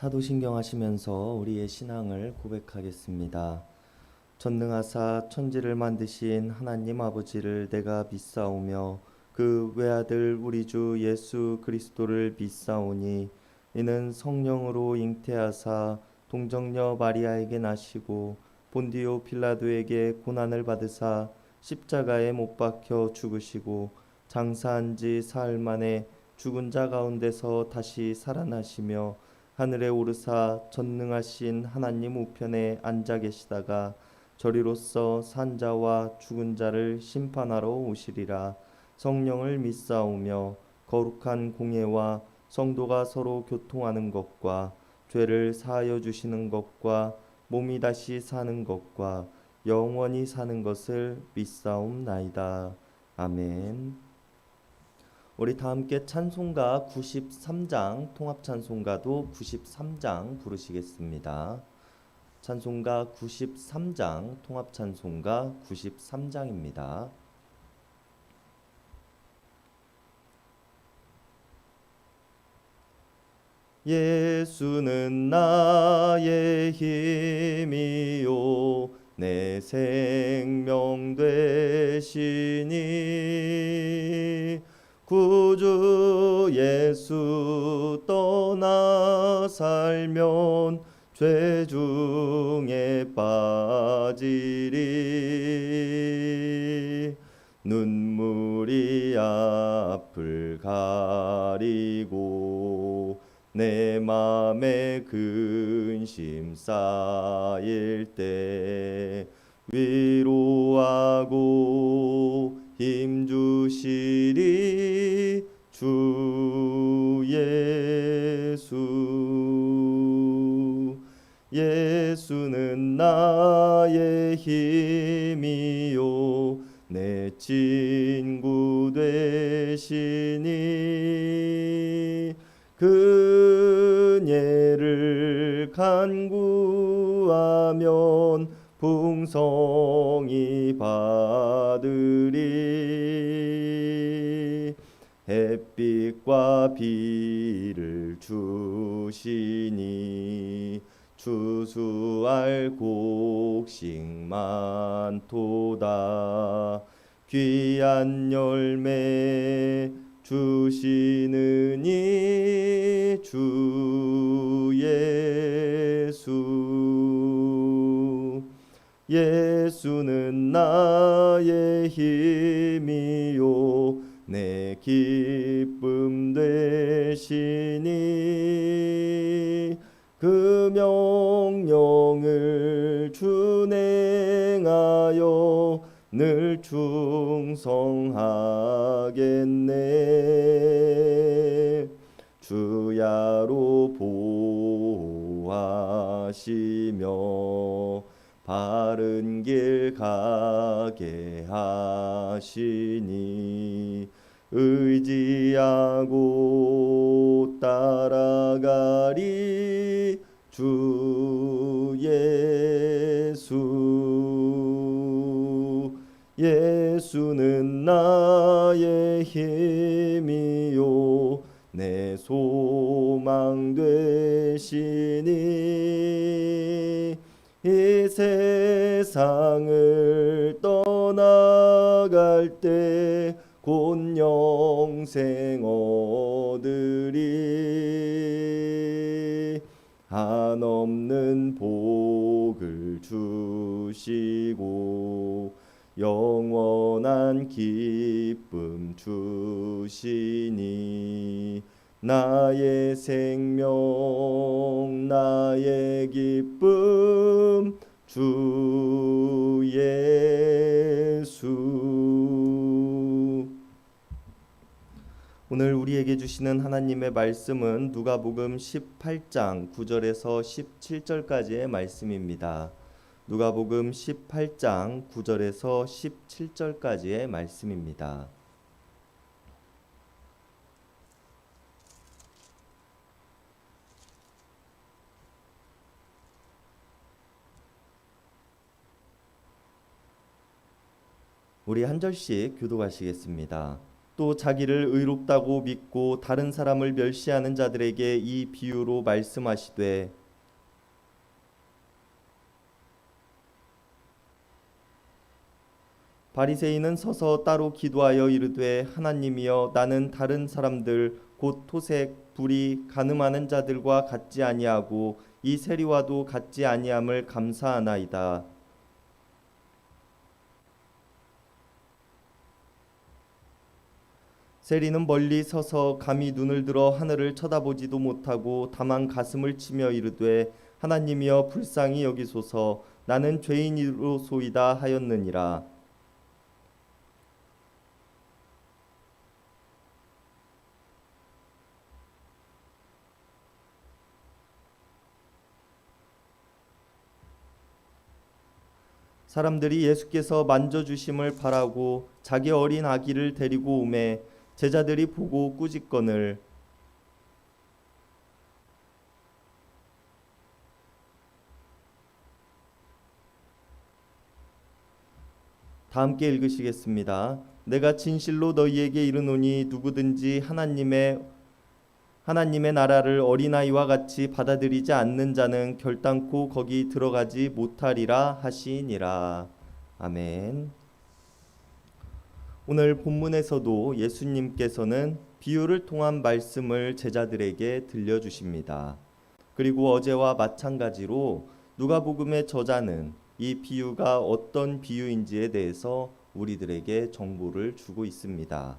사도신경 하시면서 우리의 신앙을 고백하겠습니다. 전능하사 천지를 만드신 하나님 아버지를 내가 믿사오며 그 외아들 우리 주 예수 그리스도를 믿사오니 이는 성령으로 잉태하사 동정녀 마리아에게 나시고 본디오 빌라도에게 고난을 받으사 십자가에 못 박혀 죽으시고 장사한 지 사흘 만에 죽은 자 가운데서 다시 살아나시며 하늘에 오르사 전능하신 하나님 우편에 앉아 계시다가 저리로서 산자와 죽은 자를 심판하러 오시리라. 성령을 믿사오며 거룩한 공예와 성도가 서로 교통하는 것과 죄를 사하여 주시는 것과 몸이 다시 사는 것과 영원히 사는 것을 믿사옵나이다. 아멘. 우리 다 함께 찬송가 93장 통합찬송가도 93장 부르시겠습니다. 찬송가 93장 통합찬송가 93장입니다. 예수는 나의 힘이요 내 생명 되시니 구주 예수 떠나 살면 죄 중에 빠지리. 눈물이 앞을 가리고 내 맘에 근심 쌓일 때 위로하고 힘주시리 주 예수. 예수는 나의 힘이요 내 친구 되시니 그녀를 간구하면 풍성히 받으리. 햇빛과 비를 주시니 추수할 곡식 많도다. 귀한 열매 주시느니 주 예수. 예수는 나의 힘이요 내 기쁨 되시니 그 명령을 준행하여 늘 충성하겠네. 주야로 보호하시며 바른 길 가게 하시니 의지하고 따라가리 주 예수. 예수는 나의 힘이요 내 소망 되시니 이 세상을 떠나갈 때 곧 영생 얻으리. 한없는 복을 주시고 영원한 기쁨 주시니 나의 생명 나의 기쁨 주 예수. 오늘 우리에게 주시는 하나님의 말씀은 누가복음 18장 9절에서 17절까지의 말씀입니다. 누가복음 18장 9절에서 17절까지의 말씀입니다. 우리 한 절씩 교독하시겠습니다. 또 자기를 의롭다고 믿고 다른 사람을 멸시하는 자들에게 이 비유로 말씀하시되 바리새인은 서서 따로 기도하여 이르되 하나님이여 나는 다른 사람들 곧 토색, 불의, 간음하는 자들과 같지 아니하고 이 세리와도 같지 아니함을 감사하나이다. 세리는 멀리 서서 감히 눈을 들어 하늘을 쳐다보지도 못하고 다만 가슴을 치며 이르되 하나님이여 불쌍히 여기소서 나는 죄인이로소이다 하였느니라. 사람들이 예수께서 만져주심을 바라고 자기 어린 아기를 데리고 오매 제자들이 보고 꾸짖거늘 다 함께 읽으시겠습니다. 내가 진실로 너희에게 이르노니 누구든지 하나님의 나라를 어린아이와 같이 받아들이지 않는 자는 결단코 거기 들어가지 못하리라 하시니라. 아멘. 오늘 본문에서도 예수님께서는 비유를 통한 말씀을 제자들에게 들려주십니다. 그리고 어제와 마찬가지로 누가복음의 저자는 이 비유가 어떤 비유인지에 대해서 우리들에게 정보를 주고 있습니다.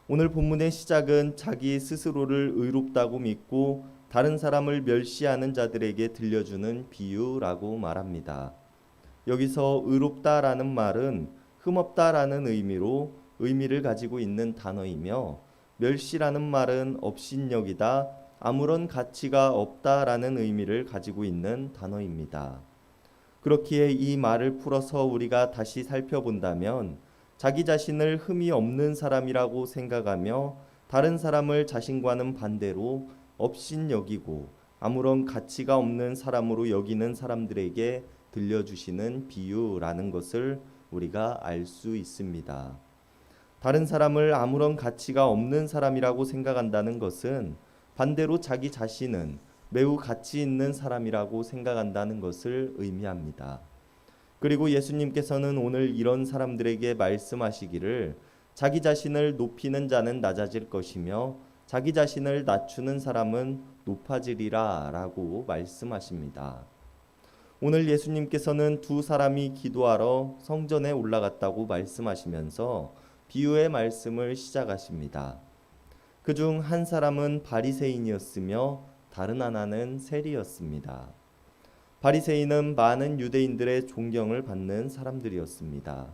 오늘 본문의 시작은 자기 스스로를 의롭다고 믿고 다른 사람을 멸시하는 자들에게 들려주는 비유라고 말합니다. 여기서 의롭다라는 말은 흠없다라는 의미를 가지고 있는 단어이며 멸시라는 말은 업신여기다, 아무런 가치가 없다라는 의미를 가지고 있는 단어입니다. 그렇기에 이 말을 풀어서 우리가 다시 살펴본다면 자기 자신을 흠이 없는 사람이라고 생각하며 다른 사람을 자신과는 반대로 업신여기고 아무런 가치가 없는 사람으로 여기는 사람들에게 들려주시는 비유라는 것을 우리가 알 수 있습니다. 다른 사람을 아무런 가치가 없는 사람이라고 생각한다는 것은 반대로 자기 자신은 매우 가치 있는 사람이라고 생각한다는 것을 의미합니다. 그리고 예수님께서는 오늘 이런 사람들에게 말씀하시기를 자기 자신을 높이는 자는 낮아질 것이며 자기 자신을 낮추는 사람은 높아지리라 라고 말씀하십니다. 오늘 예수님께서는 두 사람이 기도하러 성전에 올라갔다고 말씀하시면서 비유의 말씀을 시작하십니다. 그중 한 사람은 바리새인이었으며 다른 하나는 세리였습니다. 바리새인은 많은 유대인들의 존경을 받는 사람들이었습니다.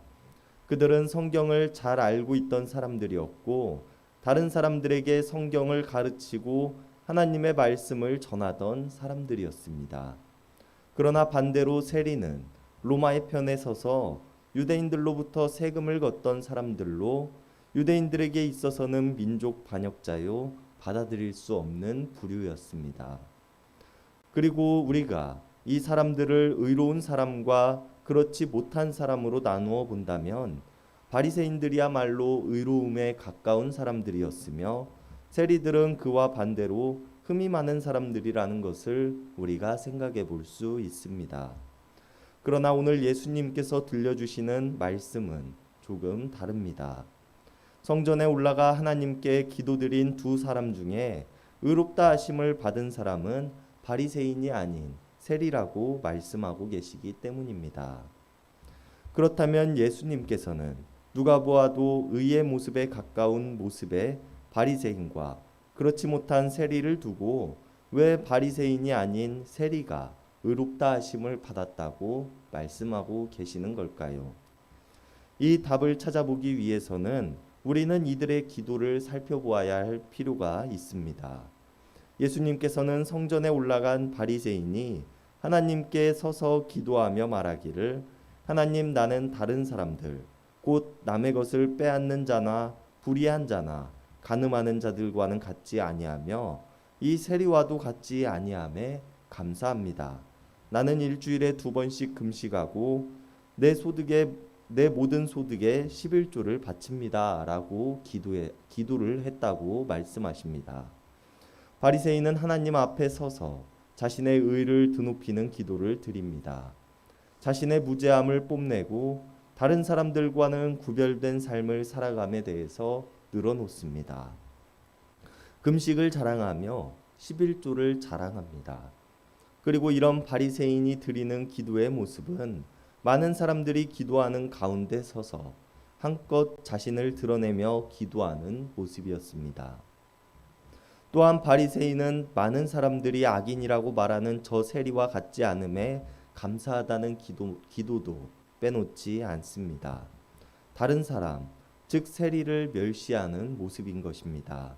그들은 성경을 잘 알고 있던 사람들이었고 다른 사람들에게 성경을 가르치고 하나님의 말씀을 전하던 사람들이었습니다. 그러나 반대로 세리는 로마의 편에 서서 유대인들로부터 세금을 걷던 사람들로 유대인들에게 있어서는 민족 반역자요 받아들일 수 없는 부류였습니다. 그리고 우리가 이 사람들을 의로운 사람과 그렇지 못한 사람으로 나누어 본다면 바리새인들이야말로 의로움에 가까운 사람들이었으며 세리들은 그와 반대로 흠이 많은 사람들이라는 것을 우리가 생각해 볼 수 있습니다. 그러나 오늘 예수님께서 들려주시는 말씀은 조금 다릅니다. 성전에 올라가 하나님께 기도드린 두 사람 중에 의롭다 하심을 받은 사람은 바리새인이 아닌 세리라고 말씀하고 계시기 때문입니다. 그렇다면 예수님께서는 누가 보아도 의의 모습에 가까운 모습의 바리새인과 그렇지 못한 세리를 두고 왜 바리새인이 아닌 세리가 의롭다 하심을 받았다고 말씀하고 계시는 걸까요? 이 답을 찾아보기 위해서는 우리는 이들의 기도를 살펴보아야 할 필요가 있습니다. 예수님께서는 성전에 올라간 바리새인이 하나님께 서서 기도하며 말하기를 하나님 나는 다른 사람들 곧 남의 것을 빼앗는 자나 불의한 자나 간음하는 자들과는 같지 아니하며 이 세리와도 같지 아니함에 감사합니다. 나는 일주일에 2번씩 금식하고 내 소득의 내 모든 소득의 11조를 바칩니다라고 기도를 했다고 말씀하십니다. 바리새인은 하나님 앞에 서서 자신의 의를 드높이는 기도를 드립니다. 자신의 무죄함을 뽐내고 다른 사람들과는 구별된 삶을 살아감에 대해서 늘어놓습니다. 금식을 자랑하며 11조를 자랑합니다. 그리고 이런 바리새인이 드리는 기도의 모습은 많은 사람들이 기도하는 가운데 서서 한껏 자신을 드러내며 기도하는 모습이었습니다. 또한 바리새인은 많은 사람들이 악인이라고 말하는 저 세리와 같지 않음에 감사하다는 기도도 빼놓지 않습니다. 다른 사람, 즉 세리를 멸시하는 모습인 것입니다.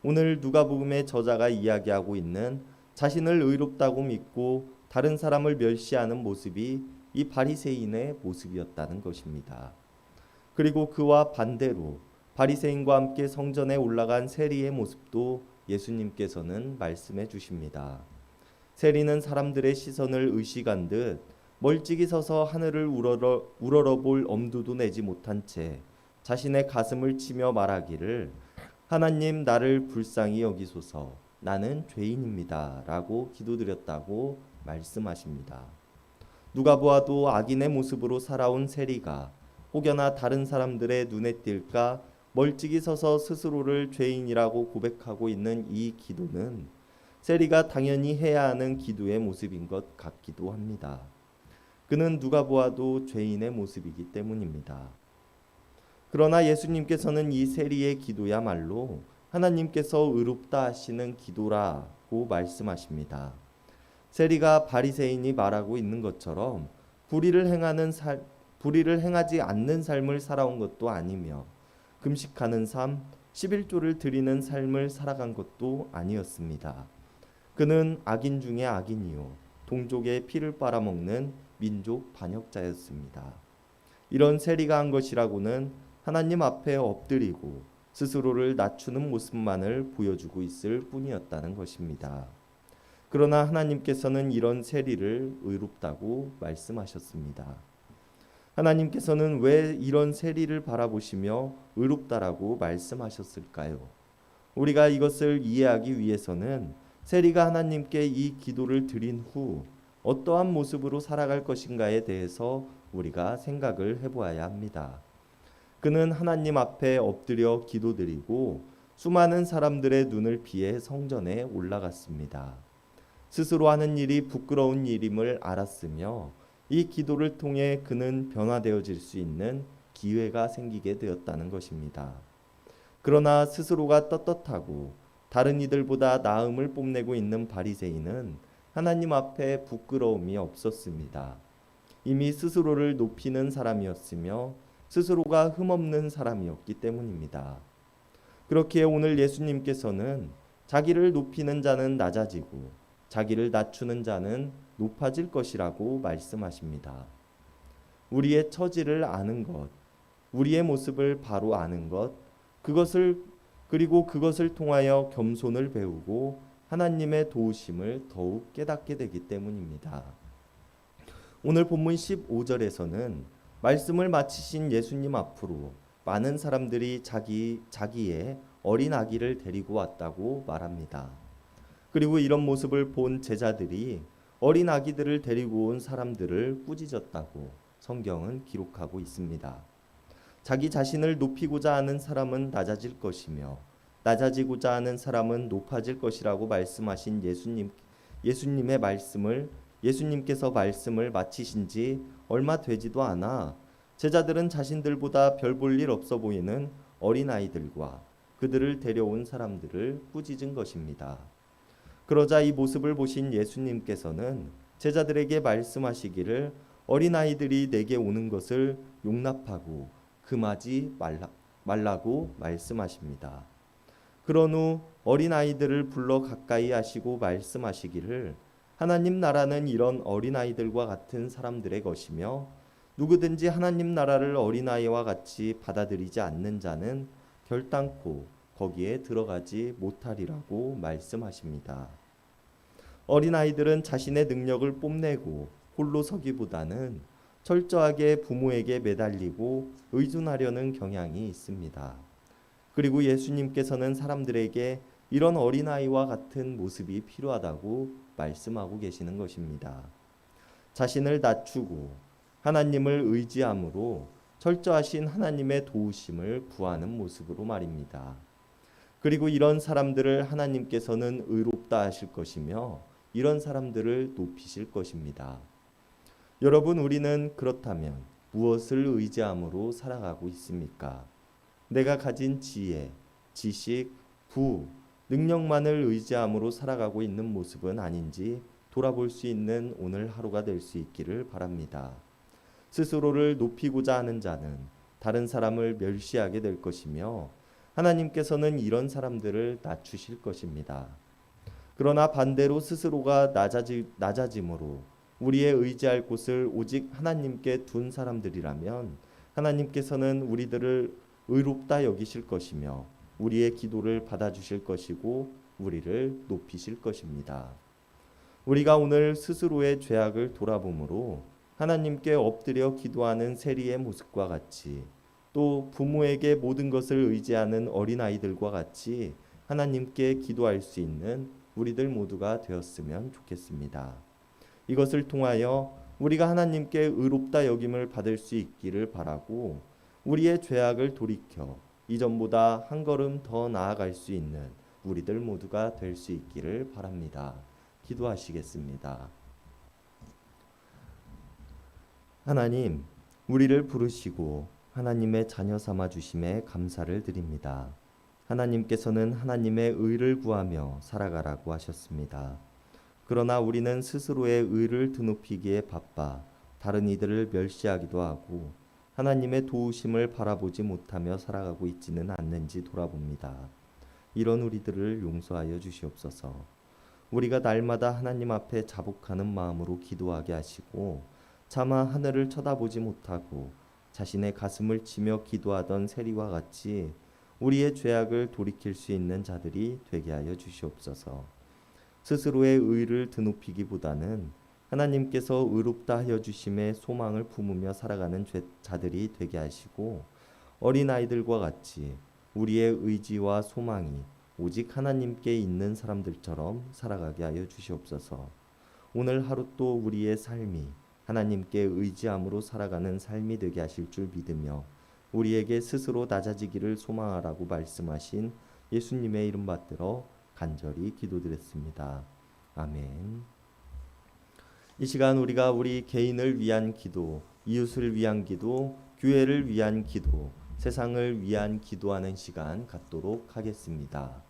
오늘 누가복음의 저자가 이야기하고 있는 자신을 의롭다고 믿고 다른 사람을 멸시하는 모습이 이 바리새인의 모습이었다는 것입니다. 그리고 그와 반대로 바리새인과 함께 성전에 올라간 세리의 모습도 예수님께서는 말씀해 주십니다. 세리는 사람들의 시선을 의식한 듯 멀찍이 서서 하늘을 우러러볼 엄두도 내지 못한 채 자신의 가슴을 치며 말하기를 하나님 나를 불쌍히 여기소서 나는 죄인입니다 라고 기도드렸다고 말씀하십니다. 누가 보아도 악인의 모습으로 살아온 세리가 혹여나 다른 사람들의 눈에 띌까 멀찍이 서서 스스로를 죄인이라고 고백하고 있는 이 기도는 세리가 당연히 해야 하는 기도의 모습인 것 같기도 합니다. 그는 누가 보아도 죄인의 모습이기 때문입니다. 그러나 예수님께서는 이 세리의 기도야말로 하나님께서 의롭다 하시는 기도라고 말씀하십니다. 세리가 바리새인이 말하고 있는 것처럼 불의를 행하지 않는 삶을 살아온 것도 아니며 금식하는 삶, 11조를 드리는 삶을 살아간 것도 아니었습니다. 그는 악인 중에 악인이요 동족의 피를 빨아먹는 민족 반역자였습니다. 이런 세리가 한 것이라고는 하나님 앞에 엎드리고 스스로를 낮추는 모습만을 보여주고 있을 뿐이었다는 것입니다. 그러나 하나님께서는 이런 세리를 의롭다고 말씀하셨습니다. 하나님께서는 왜 이런 세리를 바라보시며 의롭다라고 말씀하셨을까요? 우리가 이것을 이해하기 위해서는 세리가 하나님께 이 기도를 드린 후 어떠한 모습으로 살아갈 것인가에 대해서 우리가 생각을 해보아야 합니다. 그는 하나님 앞에 엎드려 기도드리고 수많은 사람들의 눈을 피해 성전에 올라갔습니다. 스스로 하는 일이 부끄러운 일임을 알았으며 이 기도를 통해 그는 변화되어질 수 있는 기회가 생기게 되었다는 것입니다. 그러나 스스로가 떳떳하고 다른 이들보다 나음을 뽐내고 있는 바리새인은 하나님 앞에 부끄러움이 없었습니다. 이미 스스로를 높이는 사람이었으며 스스로가 흠없는 사람이었기 때문입니다. 그렇기에 오늘 예수님께서는 자기를 높이는 자는 낮아지고 자기를 낮추는 자는 높아질 것이라고 말씀하십니다. 우리의 처지를 아는 것, 우리의 모습을 바로 아는 것, 그것을 통하여 겸손을 배우고 하나님의 도우심을 더욱 깨닫게 되기 때문입니다. 오늘 본문 15절에서는 말씀을 마치신 예수님 앞으로 많은 사람들이 자기의 어린 아기를 데리고 왔다고 말합니다. 그리고 이런 모습을 본 제자들이 어린 아기들을 데리고 온 사람들을 꾸짖었다고 성경은 기록하고 있습니다. 자기 자신을 높이고자 하는 사람은 낮아질 것이며 낮아지고자 하는 사람은 높아질 것이라고 말씀하신 예수님께서 말씀을 마치신 지 얼마 되지도 않아 제자들은 자신들보다 별 볼 일 없어 보이는 어린아이들과 그들을 데려온 사람들을 꾸짖은 것입니다. 그러자 이 모습을 보신 예수님께서는 제자들에게 말씀하시기를 어린아이들이 내게 오는 것을 용납하고 금하지 말라고 말씀하십니다. 그런 후 어린아이들을 불러 가까이 하시고 말씀하시기를 하나님 나라는 이런 어린아이들과 같은 사람들의 것이며 누구든지 하나님 나라를 어린아이와 같이 받아들이지 않는 자는 결단코 거기에 들어가지 못하리라고 말씀하십니다. 어린아이들은 자신의 능력을 뽐내고 홀로 서기보다는 철저하게 부모에게 매달리고 의존하려는 경향이 있습니다. 그리고 예수님께서는 사람들에게 이런 어린아이와 같은 모습이 필요하다고 말씀하고 계시는 것입니다. 자신을 낮추고 하나님을 의지함으로 철저하신 하나님의 도우심을 구하는 모습으로 말입니다. 그리고 이런 사람들을 하나님께서는 의롭다 하실 것이며 이런 사람들을 높이실 것입니다. 여러분, 우리는 그렇다면 무엇을 의지함으로 살아가고 있습니까? 내가 가진 지혜, 지식, 부, 능력만을 의지함으로 살아가고 있는 모습은 아닌지 돌아볼 수 있는 오늘 하루가 될 수 있기를 바랍니다. 스스로를 높이고자 하는 자는 다른 사람을 멸시하게 될 것이며 하나님께서는 이런 사람들을 낮추실 것입니다. 그러나 반대로 스스로가 낮아짐으로 우리의 의지할 곳을 오직 하나님께 둔 사람들이라면 하나님께서는 우리들을 의롭다 여기실 것이며 우리의 기도를 받아주실 것이고 우리를 높이실 것입니다. 우리가 오늘 스스로의 죄악을 돌아보므로 하나님께 엎드려 기도하는 세리의 모습과 같이 또 부모에게 모든 것을 의지하는 어린아이들과 같이 하나님께 기도할 수 있는 우리들 모두가 되었으면 좋겠습니다. 이것을 통하여 우리가 하나님께 의롭다 여김을 받을 수 있기를 바라고 우리의 죄악을 돌이켜 이전보다 한 걸음 더 나아갈 수 있는 우리들 모두가 될 수 있기를 바랍니다. 기도하시겠습니다. 하나님, 우리를 부르시고 하나님의 자녀 삼아 주심에 감사를 드립니다. 하나님께서는 하나님의 의를 구하며 살아가라고 하셨습니다. 그러나 우리는 스스로의 의를 드높이기에 바빠 다른 이들을 멸시하기도 하고 하나님의 도우심을 바라보지 못하며 살아가고 있지는 않는지 돌아봅니다. 이런 우리들을 용서하여 주시옵소서. 우리가 날마다 하나님 앞에 자복하는 마음으로 기도하게 하시고 차마 하늘을 쳐다보지 못하고 자신의 가슴을 치며 기도하던 세리와 같이 우리의 죄악을 돌이킬 수 있는 자들이 되게 하여 주시옵소서. 스스로의 의를 드높이기보다는 하나님께서 의롭다 하여 주심의 소망을 품으며 살아가는 자들이 되게 하시고 어린아이들과 같이 우리의 의지와 소망이 오직 하나님께 있는 사람들처럼 살아가게 하여 주시옵소서. 오늘 하루 또 우리의 삶이 하나님께 의지함으로 살아가는 삶이 되게 하실 줄 믿으며 우리에게 스스로 낮아지기를 소망하라고 말씀하신 예수님의 이름 받들어 간절히 기도드렸습니다. 아멘. 이 시간 우리가 우리 개인을 위한 기도, 이웃을 위한 기도, 교회를 위한 기도, 세상을 위한 기도하는 시간 갖도록 하겠습니다.